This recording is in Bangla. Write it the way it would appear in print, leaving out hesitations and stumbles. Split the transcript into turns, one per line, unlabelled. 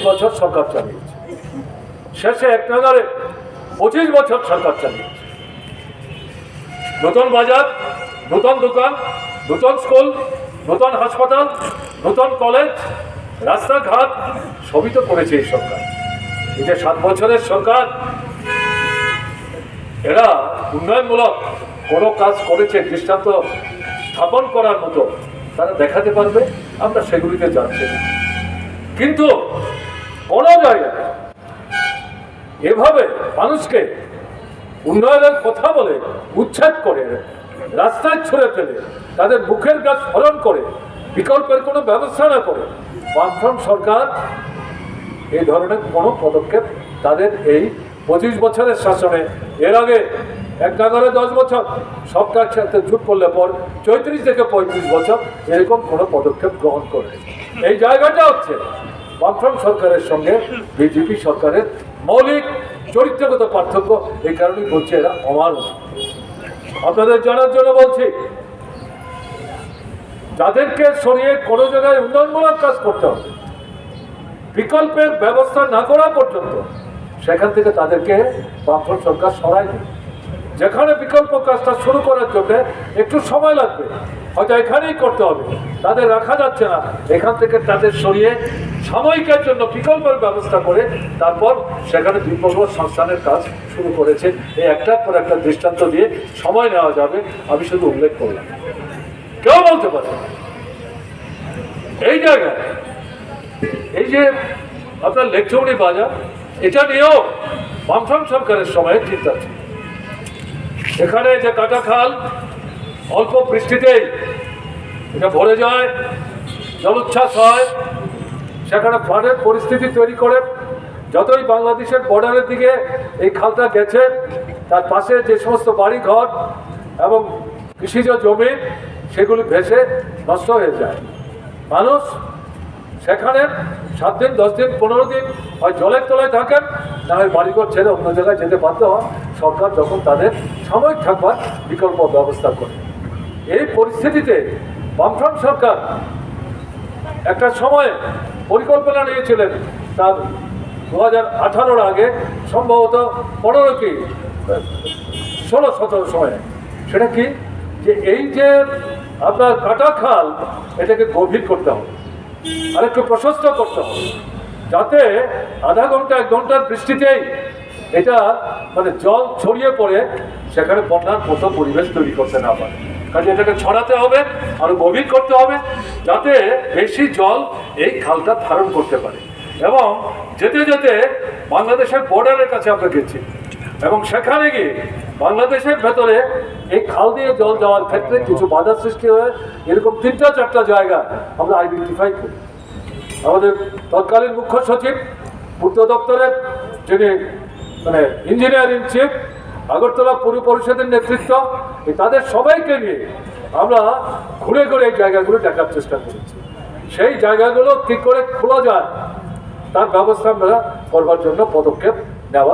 বছর সরকার চালিয়েছে, শেষে এক নাগারে 25 বছর সরকার চালিয়েছে। নতুন বাজার, নতুন দোকান, নতুন স্কুল, নতুন হাসপাতাল, নতুন কলেজ, রাস্তাঘাট সবই তো করেছে এই সরকার। এই যে 7 বছরের সরকার, এরা উন্নয়নমূলক কোনো কাজ করেছে দৃষ্টান্ত স্থাপন করার মতো তারা দেখাতে পারবে, আমরা সেগুলিতে যাচ্ছি না। কিন্তু কোনো জায়গায় এভাবে মানুষকে উন্নয়নের কথা বলে উচ্ছেদ করে, রাস্তায় ছুঁড়ে ফেলে, তাদের মুখের গাছ স্মরণ করে, বিকল্পের কোনো ব্যবস্থা না করে বামফ্রন্ট সরকার এই ধরনের কোনো পদক্ষেপ তাদের এই 25 বছরের শাসনে, এর আগে এক নাগারে 10 বছর, সবটার সাথে জুট করলে পর 34 থেকে 35 বছর এরকম কোনো পদক্ষেপ গ্রহণ করে। এই জায়গাটা হচ্ছে বামফ্রন্ট সরকারের সঙ্গে বিজেপি সরকারের মৌলিক চরিত্রগত পার্থক্য। এই কারণেই বলছে এরা অমানুষ। আপনাদের জানার জন্য বলছি, যাদেরকে সরিয়ে কোনো জায়গায় উন্নয়নমূলক কাজ করতে হবে, বিকল্পের ব্যবস্থা না করা পর্যন্ত সেখান থেকে তাদেরকে বামফ্রন্ট সরকার সরায় দিন। যেখানে বিকল্প কাজটা শুরু করার জন্য একটু সময় লাগবে, হয়তো এখানেই করতে হবে, তাদের রাখা যাচ্ছে না, এখান থেকে তাদের সরিয়ে সাময়িকের জন্য বিকল্পের ব্যবস্থা করে তারপর সেখানে বিকল্প সংস্থানের কাজ শুরু করেছে। এই একটার পর একটা দৃষ্টান্ত দিয়ে সময় নেওয়া যাবে, আমি শুধু উল্লেখ করলাম। কেউ বলতে পারে এই জায়গায় এই যে আপনার লেকচৌড়ি বাজার, এটা নিয়েও বামফ্রন্ট সরকারের সময় চিন্তা ছিল। এখানে যে কাটা খাল অল্প বৃষ্টিতেই এটা ভরে যায়, জলোচ্ছ্বাস হয়, সেখানে ফ্লাডের পরিস্থিতি তৈরি করে। যতই বাংলাদেশের বর্ডারের দিকে এই খালটা গেছে, তার পাশে যে সমস্ত বাড়ি ঘর এবং কৃষিজ জমি সেগুলি ভেসে নষ্ট হয়ে যায়। মানুষ সেখানে 7 দিন, 10 দিন, 15 দিন হয় জলের তলায় থাকেন, না হয় বাড়িঘর ছেড়ে অন্য জায়গায় যেতে বাধ্য হন। সরকার যখন তাদের সাময়িক থাকবার বিকল্প ব্যবস্থা করে, এই পরিস্থিতিতে বামফ্রন্ট সরকার একটা সময়ে পরিকল্পনা নিয়েছিলেন, তার 2018-র আগে, সম্ভবত 15 কি 16-17 সময়ে। সেটা কি, যে এই যে আপনার কাটা খাল, এটাকে গভীর করতে হবে, আরেকটু প্রশস্ত করতে হবে, যাতে আধা ঘন্টা 1 ঘন্টার বৃষ্টিতেই এটা মানে জল ছড়িয়ে পড়ে সেখানে বন্যার মতো পরিবেশ তৈরি করতে না পারে। কাজে এটাকে ছড়াতে হবে, আরো গভীর করতে হবে, যাতে বেশি জল এই খালটা ধারণ করতে পারে। এবং যেতে যেতে বাংলাদেশের বর্ডারের কাছে আমরা গেছি, এবং সেখানে গিয়ে বাংলাদেশের ভেতরে এই খাল দিয়ে জল যাওয়ার ক্ষেত্রে কিছু বাধা সৃষ্টি হয়ে এরকম 3-4টা জায়গা আমরা আইডেন্টিফাই করি। আমাদের তৎকালীন মুখ্য সচিব, পূর্ত দপ্তরের যিনি মানে ইঞ্জিনিয়ার ইন চিফ, আগরতলা পৌর পরিষদের নেতৃত্ব, তাদের সবাইকে নিয়ে আমরা ঘুরে ঘুরে এই জায়গাগুলো দেখার চেষ্টা করেছি। সেই জায়গাগুলো কী করে খোলা যায় তার ব্যবস্থা আমরা করবার জন্য পদক্ষেপ নেওয়া।